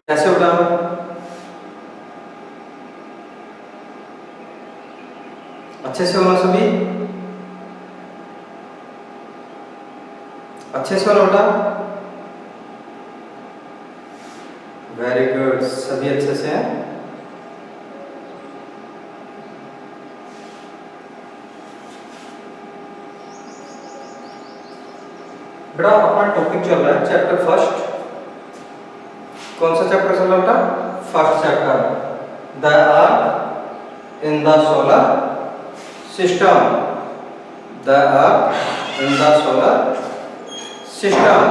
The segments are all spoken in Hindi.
कैसे उठा? अच्छे से होना सभी, अच्छे से होना बेटा। वेरी गुड, सभी अच्छे से हैं। बेटा अपना टॉपिक चल रहा है चैप्टर फर्स्ट। कौन सा चैप्टर चल रहा है बेटा? First chapter, the earth in the solar system. The earth in the solar system.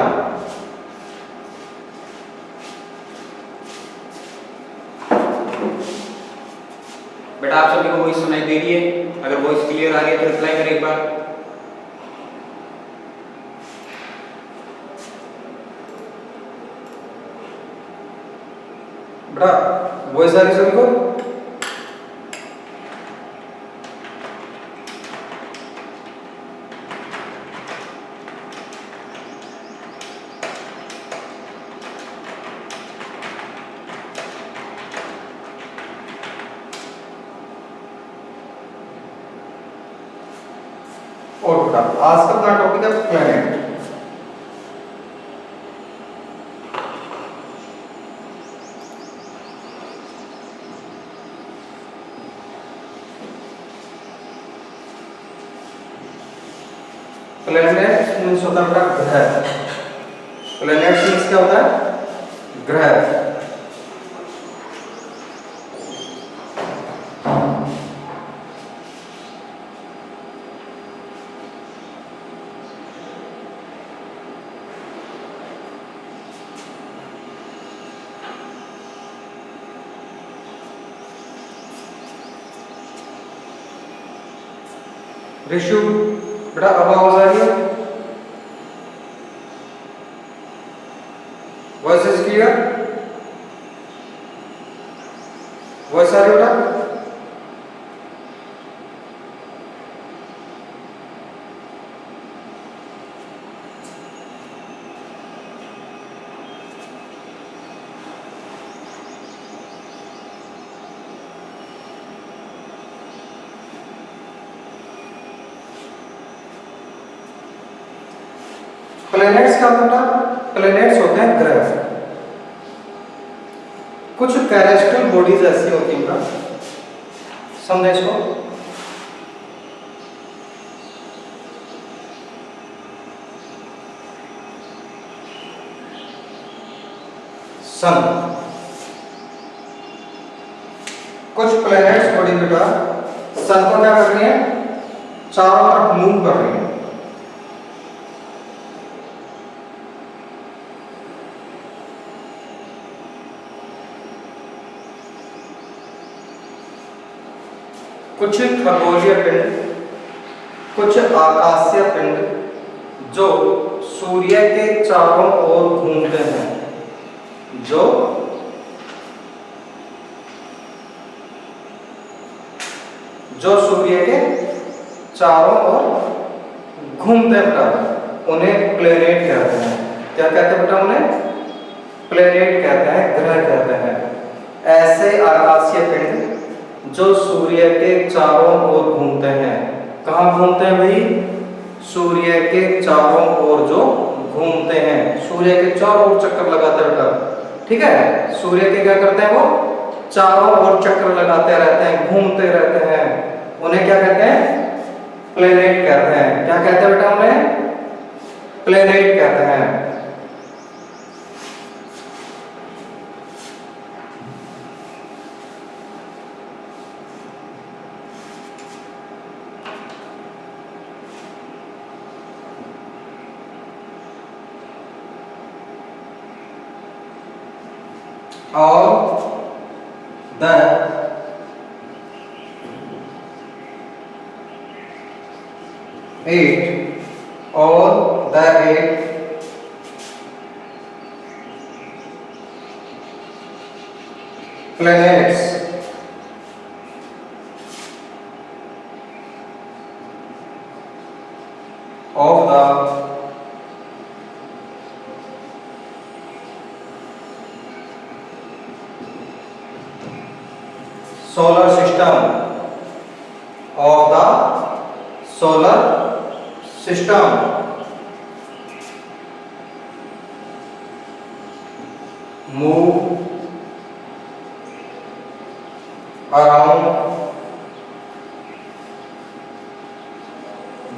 बेटा आप सभी को वॉइस सुनाई दे रही है? अगर वॉइस क्लियर आ रही है तो रिप्लाई करें एक बार। बेटा वॉइस आ रही है सभी को? और बेटा आज का अपना टॉपिक है प्लैनेट। प्लैनेट मीन्स होता है बेटा ग्रह। प्लैनेट मीन्स क्या होता है? ग्रह। ऋषु बेटा अब आवाज आ रही है? Voice is clear? वॉइस आ रही है बेटा? प्लैनेट्स क्या होता है? प्लैनेट्स होते हैं ग्रह। कुछ कैरेस्ट्रल बॉडीज ऐसी होती हैं, समझे इसको? सन। कुछ प्लैनेट्स बॉडी बेटा सन को क्या कर रही है? चारों तरफ मूव कर रही है। कुछ खगोलीय पिंड, कुछ आकाशीय पिंड जो सूर्य के चारों ओर घूमते हैं, जो सूर्य के चारों ओर घूमते हैं, उन्हें प्लेनेट कहते हैं। क्या कहते हैं बेटा? उन्हें प्लेनेट कहते हैं, ग्रह कहते हैं। ऐसे आकाशीय पिंड जो सूर्य के चारों ओर घूमते हैं। कहाँ घूमते हैं भाई? सूर्य के चारों ओर जो घूमते हैं, सूर्य के चारों ओर चक्कर लगाते रहते, ठीक है? सूर्य के क्या करते हैं? वो चारों ओर चक्कर लगाते रहते हैं, घूमते रहते हैं। उन्हें क्या कहते हैं? प्लेनेट कहते हैं। क्या कहते हैं बेटा? उन्हें प्लेनेट कहते हैं। All the eight planets of the solar system, of the solar system, move around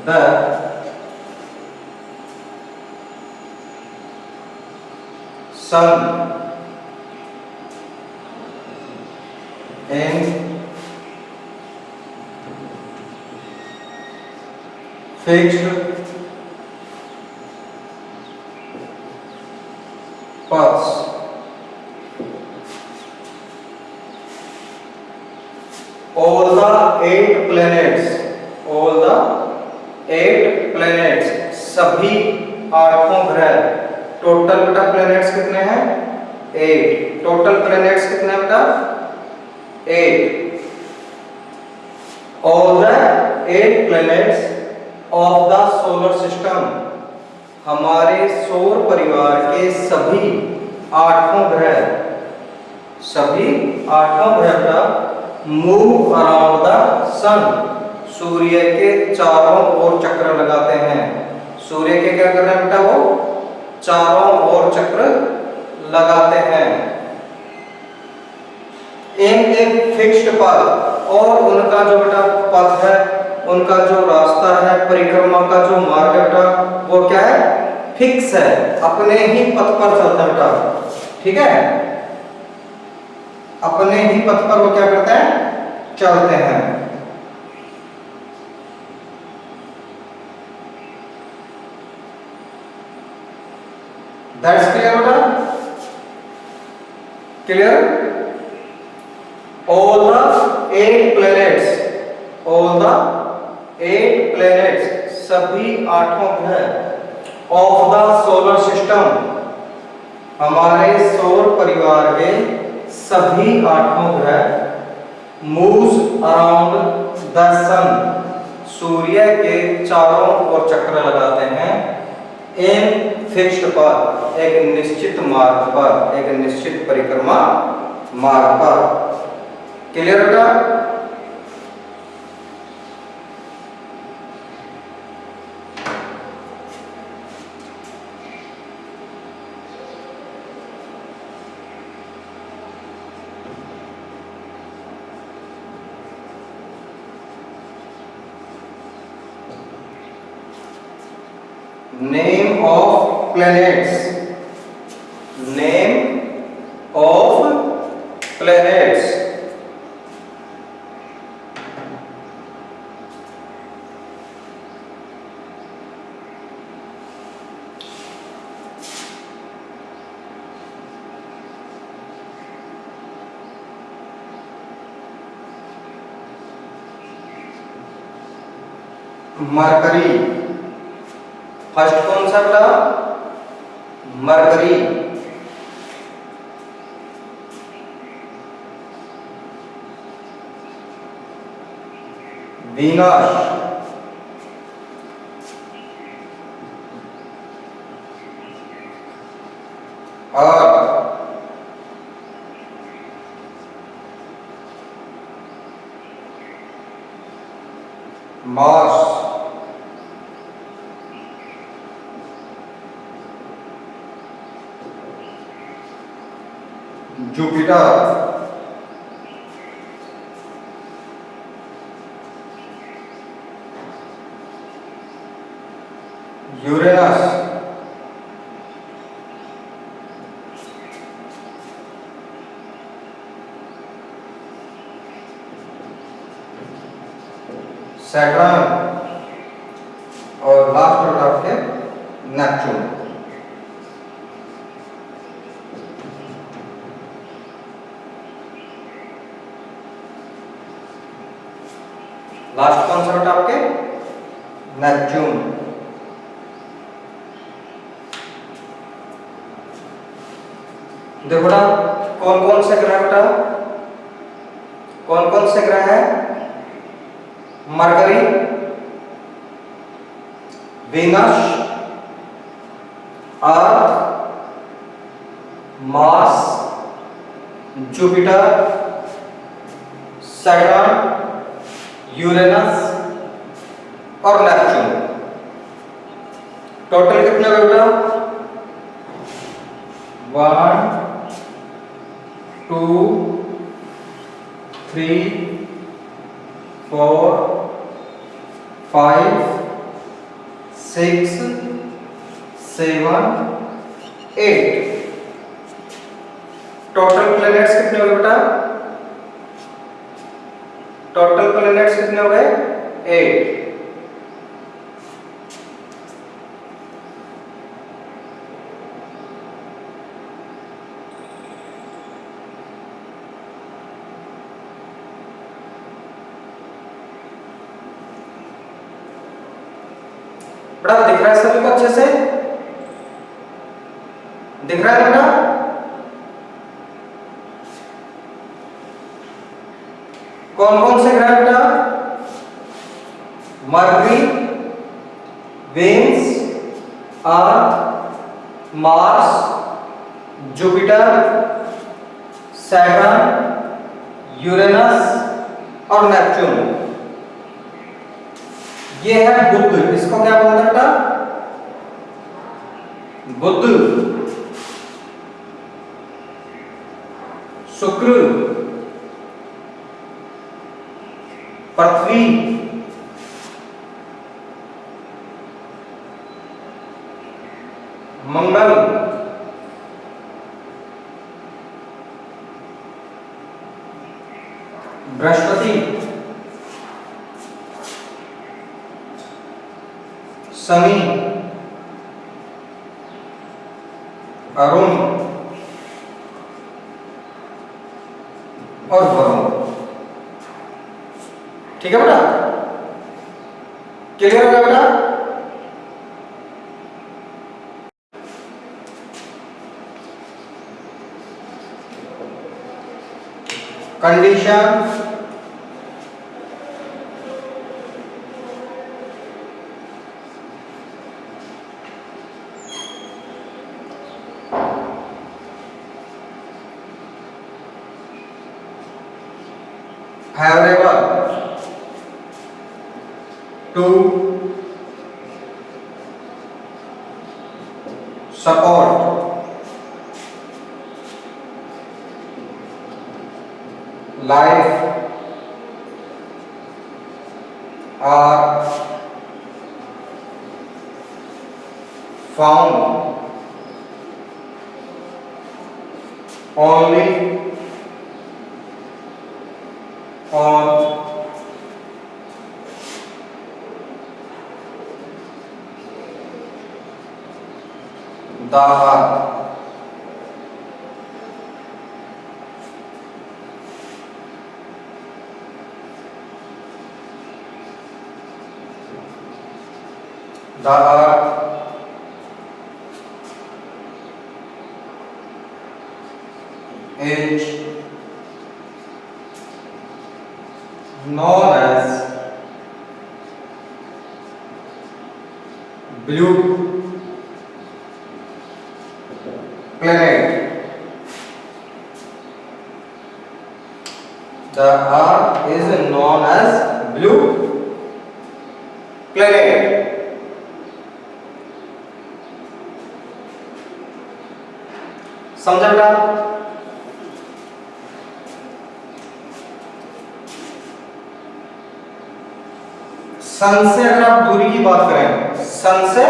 the sun in fixed paths. All the eight planets, सभी आठों ग्रह, टोटल बेटा प्लैनेट्स कितने हैं? 8। टोटल प्लैनेट्स कितने हैं बेटा? 8। All the 8 planets of the solar system, हमारे सौर परिवार के सभी आठों ग्रह का मूव अराउंड द सन, सूर्य के चारों ओर चक्र लगाते हैं। सूर्य के क्या कर रहे हैं बेटा? वो चारों ओर चक्र लगाते हैं। इन एक फिक्स्ड पाथ, और उनका जो बेटा पथ है, उनका जो रास्ता है, परिक्रमा का जो मार्ग है बेटा, वो क्या है? फिक्स है, अपने ही पथ पर चलता है बेटा। ठीक है, अपने ही पथ पर वो क्या करते हैं? चलते हैं। दैट्स क्लियर बेटा? क्लियर? All the 8 planets, सभी आठों ग्रह of the solar system, हमारे सौर परिवार के सभी आठों ग्रह moves around the sun, सूर्य के चारों ओर चक्र लगाते हैं। in fixed path, एक निश्चित मार्ग पर, एक निश्चित परिक्रमा मार्ग पर। क्लियर बेटा? Name of planets, name of planets. Mercury, first कौन सा बेटा? मरकरी। वीनस, अर्थ, मार्स, जुपिटर, यूरेनस, सैटर्न, और लास्ट बेटा आपके नेपच्यून। लास्ट कौन सा बेटा आपके? नेपच्यून। देखो बेटा, कौन कौन से ग्रह बेटा? कौन कौन से ग्रह हैं? मरकरी, वीनस, अर्थ, मार्स, जुपिटर, सैटर्न, यूरेनस और नेपच्यून। टोटल कितने हुए बेटा? 1 2 3 4 5 6 7 8। टोटल प्लैनेट्स कितने हो गए बेटा? टोटल प्लैनेट्स कितने हो गए? 8। बेटा दिख रहा है सभी को अच्छे से? दिख रहा है बेटा? कौन कौन से ग्रह बेटा? मरकरी, वेन्स, अर्थ, मार्स, जुपिटर, सैटर्न, यूरेनस और नेपच्यून। ये है बुध। इसको क्या बोलते हैं बेटा? बुध, शुक्र, पृथ्वी, मंगल, बृहस्पति, शनि, अरुण और वरुण। ठीक है बेटा? क्लियर हो गया बेटा? Condition, favorable to support life are found only on the earth. The earth is known as blue planet. The earth is known as blue planet. समझा बेटा? सन से अगर आप दूरी की बात करें, सन से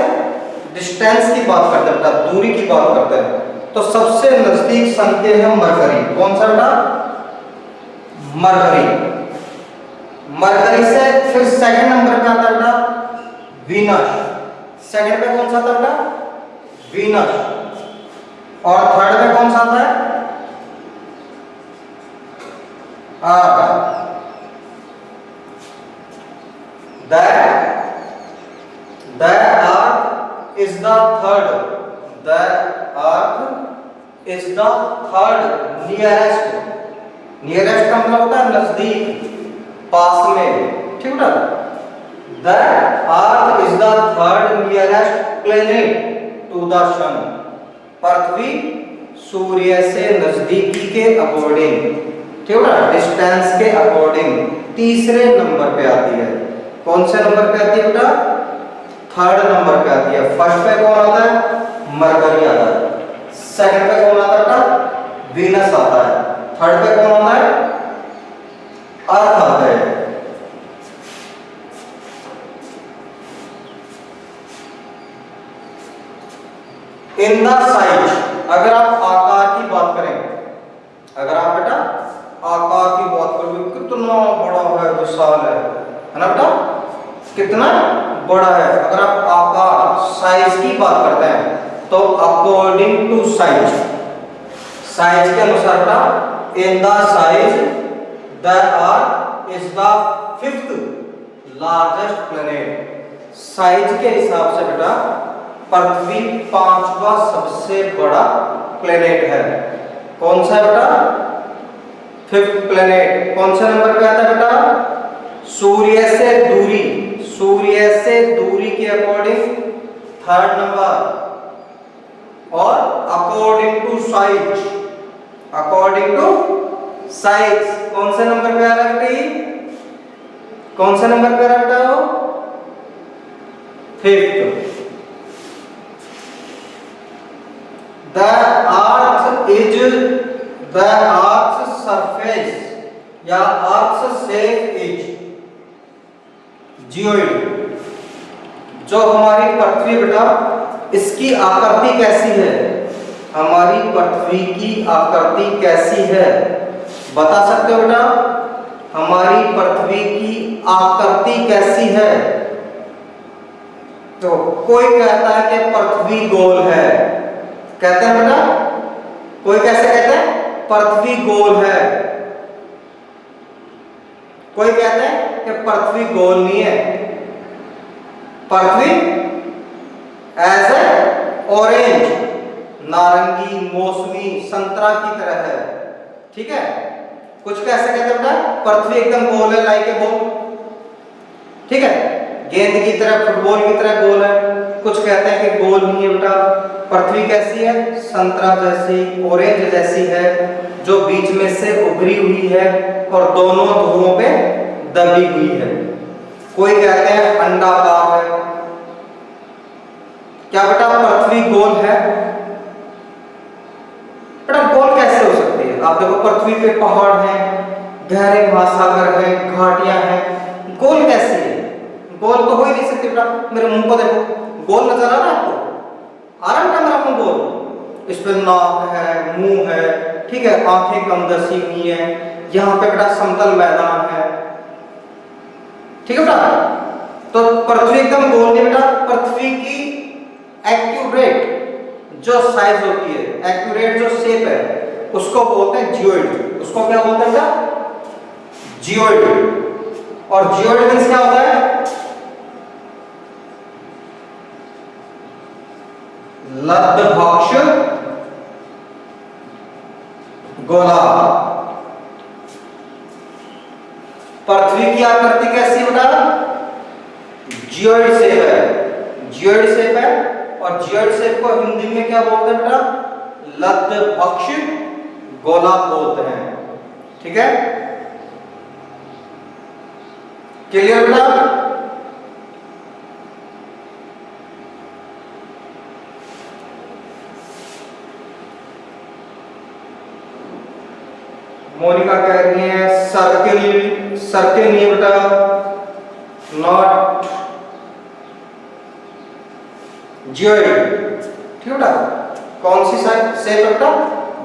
डिस्टेंस की बात करते हैं बेटा, दूरी की बात करते हैं, तो सबसे नजदीक सन के है मरकरी। कौन सा बेटा? मरकरी। मरकरी से फिर सेकंड नंबर पे आता है बेटा वीनस। सेकंड पे कौन सा आता है बेटा? वीनस। और थर्ड पे कौन सा आता है? अर्थ। The earth is the third. The earth is the third nearest. Nearest का मतलब होता है नजदीक, पास में। ठीक है? The earth is the third nearest planet to the sun. पृथ्वी सूर्य से नजदीकी के अकॉर्डिंग। ठीक है बेटा, डिस्टेंस के अकॉर्डिंग तीसरे नंबर पे आती है। कौन से नंबर पे आती है बेटा? थर्ड नंबर पे आती है। फर्स्ट पे कौन आता है? मरकरी आता है। सेकंड पे कौन आता है बेटा? वीनस आता है। थर्ड पे कौन आता है? अर्थ आता है। इन द साइज, अगर आप आकार की बात करें, अगर आप बेटा आकार की बात करोगे, कितना बड़ा है, विशाल है ना बेटा, कितना बड़ा है। अगर आप आकार साइज की बात करते हैं तो अकॉर्डिंग टू साइज, साइज के अनुसार बेटा, in the size the earth is the fifth largest planet. Size के हिसाब से बेटा पृथ्वी पांचवा सबसे बड़ा प्लेनेट है। कौन सा है बेटा? Fifth planet. कौन से नंबर पे आता है बेटा? सूर्य से दूरी, सूर्य से दूरी के अकॉर्डिंग थर्ड नंबर, और according to size, according to size कौन से नंबर पे आ रहा है बेटा? कौन से नंबर पे आ रहा है बेटा? वो fifth. The earth is the earth's surface या earth's shape is geoid। जो हमारी पृथ्वी बेटा, इसकी आकृति कैसी है? हमारी पृथ्वी की आकृति कैसी है? बता सकते हो बेटा? हमारी पृथ्वी की आकृति कैसी है? तो कोई कहता है कि पृथ्वी गोल है, कहते हैं बेटा, कोई कैसे कहते हैं? पृथ्वी गोल है। कोई कहते हैं कि पृथ्वी गोल नहीं है, पृथ्वी एज ए ऑरेंज, नारंगी, मौसमी, संतरा की तरह है। ठीक है, कुछ कैसे कहते हैं बेटा? पृथ्वी एकदम गोल है, लाइक ए बॉल। ठीक है, गेंद की तरह, फुटबॉल की तरह गोल है। कुछ कहते हैं कि गोल नहीं है बेटा, पृथ्वी कैसी है? संतरा जैसी, ऑरेंज जैसी है, जो बीच में से उभरी हुई है और दोनों ध्रुवों पे दबी हुई है। कोई कहते हैं अंडाकार है। क्या बेटा पृथ्वी गोल है? बेटा गोल कैसे हो सकती है? आप देखो पृथ्वी पे पहाड़ हैं, गहरे महासागर हैं, घाटियां हैं, गोल कैसी है? गोल तो हो ही नहीं सकती बेटा। मेरे मुंह को देखो, गोल नजर आ रहा है आपको? आ रहा है मेरा मुंह गोल? इस पे नाक है, मुंह है, ठीक है, आंखें कम दसी हुई है, यहाँ पे बेटा समतल मैदान है। ठीक है बेटा, तो पृथ्वी एकदम गोल नहीं बेटा। पृथ्वी की एक्यूरेट जो साइज होती है, एक्यूरेट जो शेप है, उसको बोलते हैं जियोइड। उसको क्या बोलते हैं बेटा? जियोइड। और जियोइड मींस क्या होता है? लब्धभक्ष गोला। पृथ्वी की आकृति कैसी बेटा? जियोइड शेप है, जियोइड शेप है। और जियोइड शेप को हिंदी में क्या बोलते हैं बेटा? लब्धभक्ष गोला बोलते हैं। ठीक है, क्लियर बेटा? मोनिका कह रही है सर्किल, सर्किल नहीं बेटा, नॉट जियोइड। ठीक है बेटा, कौन सी शेप बेटा?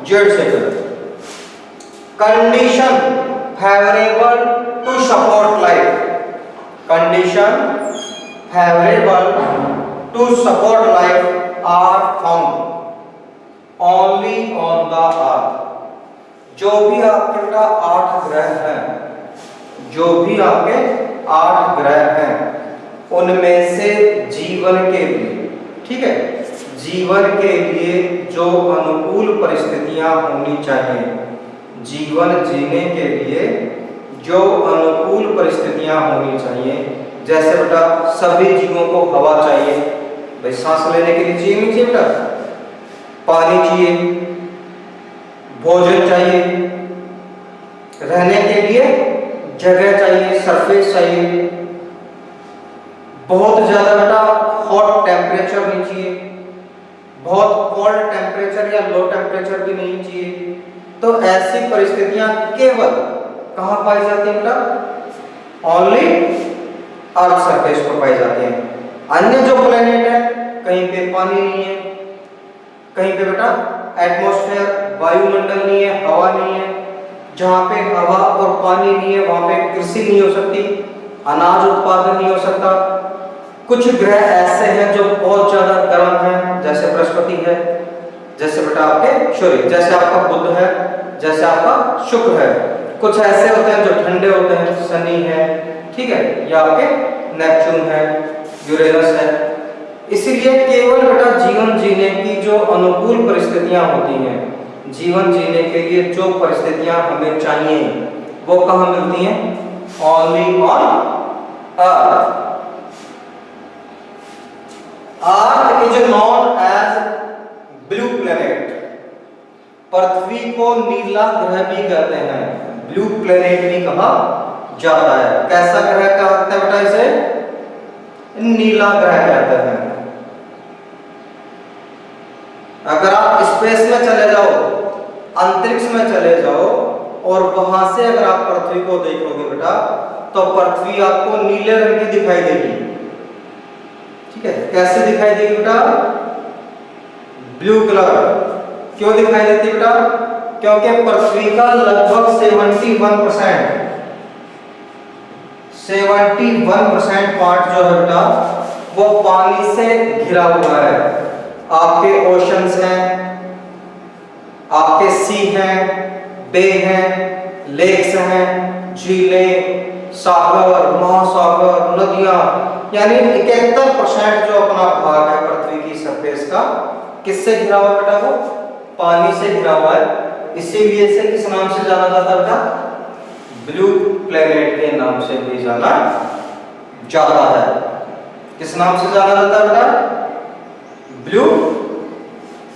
Geoid shape. Condition favourable to support life, condition favourable to support life are found only on the earth. जो भी आपके बेटा 8 ग्रह हैं, जो भी आपके 8 ग्रह हैं, उनमें से जीवन के लिए, ठीक है, जीवन के लिए जो अनुकूल परिस्थितियां होनी चाहिए, जीवन जीने के लिए जो अनुकूल परिस्थितियां होनी चाहिए, जैसे बेटा सभी जीवों को हवा चाहिए, भाई सांस लेने के लिए चाहिए नहीं चाहिए बेटा? पानी चाहिए, भोजन चाहिए, रहने के लिए जगह चाहिए, सरफेस चाहिए। बहुत ज्यादा बेटा हॉट टेम्परेचर नहीं चाहिए, बहुत कोल्ड टेम्परेचर या लो टेम्परेचर भी नहीं चाहिए। तो ऐसी परिस्थितियां केवल कहां पाई जाती है बेटा? ओनली अर्थ सरफेस पर पाई जाती है। अन्य जो प्लेनेट है कहीं पे पानी नहीं है, कहीं पे बेटा एटमॉस्फेयर वायुमंडल नहीं है, हवा नहीं है। जहां पे हवा और पानी नहीं है वहां पे कृषि नहीं हो सकती, अनाज उत्पादन नहीं हो सकता। कुछ ग्रह ऐसे हैं जो बहुत ज्यादा गर्म हैं, जैसे बृहस्पति है, जैसे बेटा आपके सूर्य, जैसे आपका बुध है, जैसे आपका शुक्र है। कुछ ऐसे होते हैं जो ठंडे होते हैं, शनि है, ठीक है, या आपके नेपच्यून है, यूरेनस है। इसीलिए केवल बेटा जीवन जीने की जो अनुकूल परिस्थितियां होती हैं, जीवन जीने के लिए जो परिस्थितियां हमें चाहिए वो कहां मिलती हैं? Only on earth. Earth is known as blue planet. पृथ्वी को नीला ग्रह भी कहते हैं, ब्लू प्लेनेट भी कहा जाता है। कैसा ग्रह कहते हैं बेटा इसे? नीला ग्रह कहते हैं। अगर आप स्पेस में चले जाओ, अंतरिक्ष में चले जाओ और वहां से अगर आप पृथ्वी को देखोगे बेटा, तो पृथ्वी आपको नीले रंग की दिखाई देगी। ठीक है, कैसे दिखाई देगी बेटा? Blue colour. क्यों दिखाई देती है बेटा? क्योंकि पृथ्वी का लगभग 71% पार्ट जो है बेटा वो पानी से घिरा हुआ है। आपके ओशंस हैं, आपके सी हैं, बे हैं, लेक्स हैं, झीलें, सागर, महासागर, नदियां, यानी 71% जो अपना भाग है पृथ्वी की सरफेस का किससे घिरा हुआ बेटा? वो पानी से घिरा हुआ है। इसीलिए इसे किस नाम से जाना जाता है बेटा? ब्लू प्लेनेट के नाम से भी जाना जाता है। किस नाम से जाना जाता है बेटा? ब्लू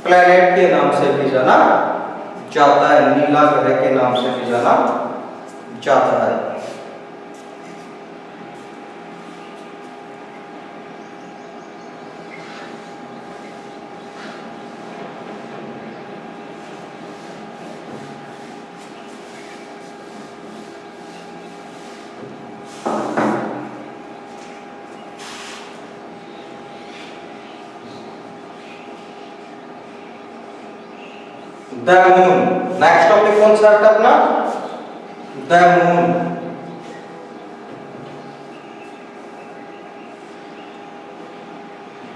प्लेनेट के नाम से भी जाना जाता है, नीला ग्रह के नाम से भी जाना जाता है। The moon. नेक्स्ट टॉपिक कौन सा है अपना? The moon.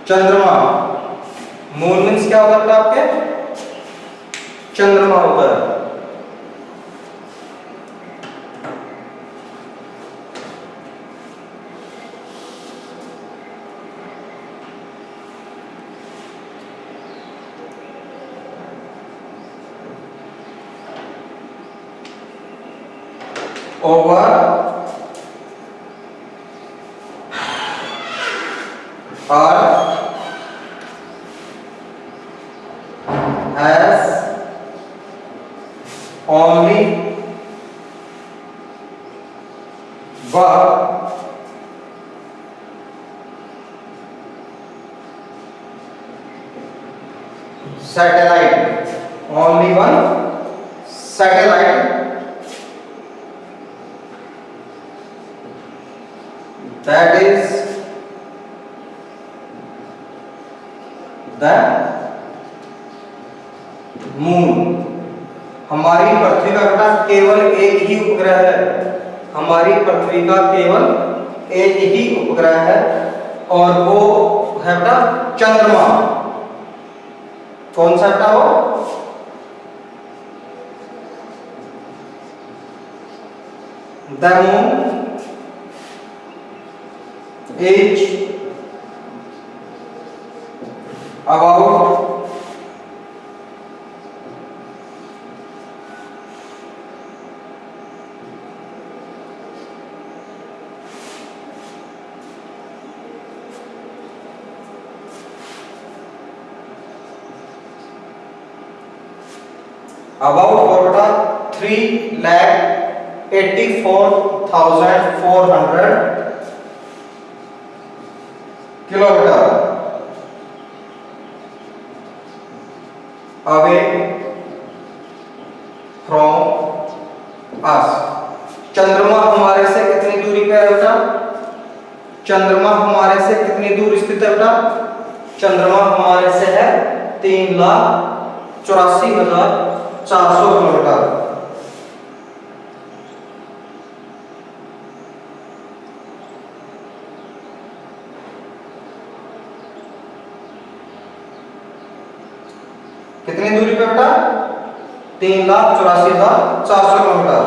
चंद्रमा। मून मीन्स क्या होता है आपके? चंद्रमा होता है। over earth has only one satellite, only one satellite that is the moon. हमारी पृथ्वी का बेटा केवल एक ही उपग्रह है, हमारी पृथ्वी का केवल एक ही उपग्रह है और वो है बेटा चंद्रमा। कौन सा बेटा वो? The moon is about about 3 lakh 84,400 kilometre away from us. चंद्रमा हमारे से कितनी दूरी पे है बेटा? चंद्रमा हमारे से कितनी दूर स्थित है बेटा? चंद्रमा हमारे से है 3,84,400 किलोमीटर। कितनी दूरी पे बेटा? 3,84,400 kilometre.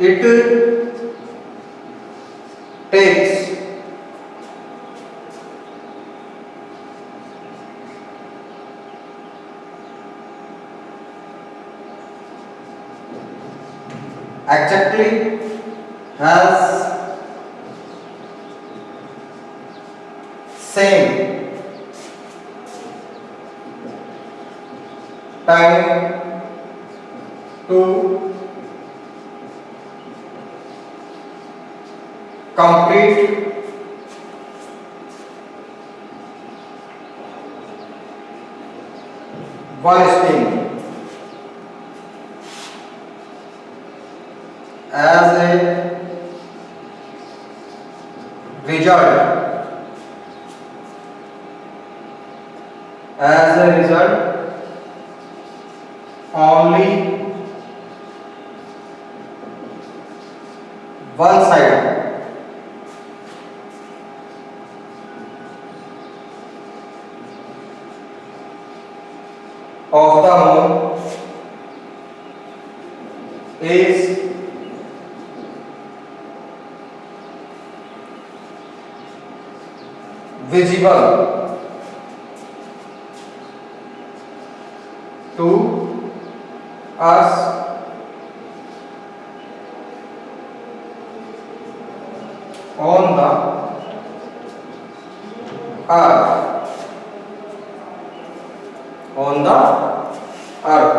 It takes exactly has same time to complete one spin as a result only one side of the moon is visible to us on the earth. On the earth.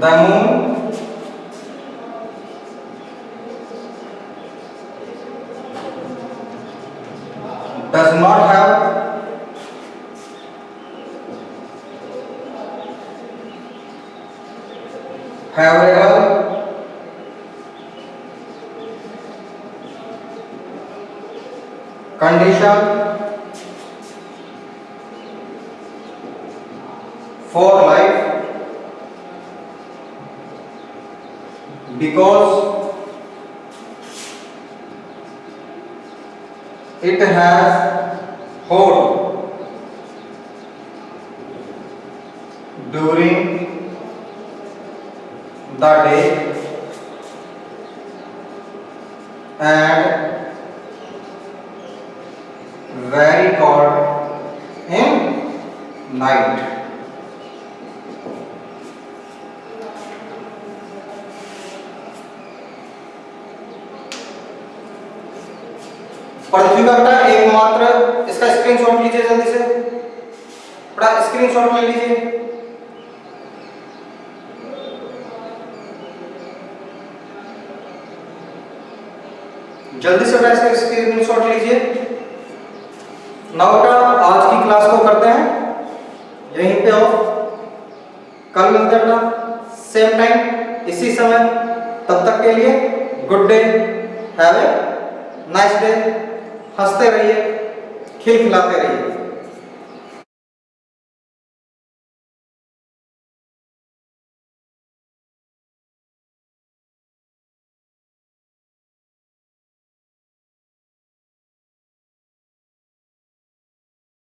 The moon does not have favorable condition for life because it has hot during the day and very cold in night. पृथ्वी का बेटा एकमात्र, इसका स्क्रीनशॉट लीजिए जल्दी से बेटा, स्क्रीनशॉट ले लीजिए। जल्दी से बेटा इसका स्क्रीनशॉट लीजिए। नाउ बेटा आज की क्लास को करते हैं यहीं पे ऑफ। कल मिलते हैं बेटा सेम टाइम इसी समय। तब तक के लिए good day, have a nice day. हंसते रहिए, खिलखिलाते रहिए।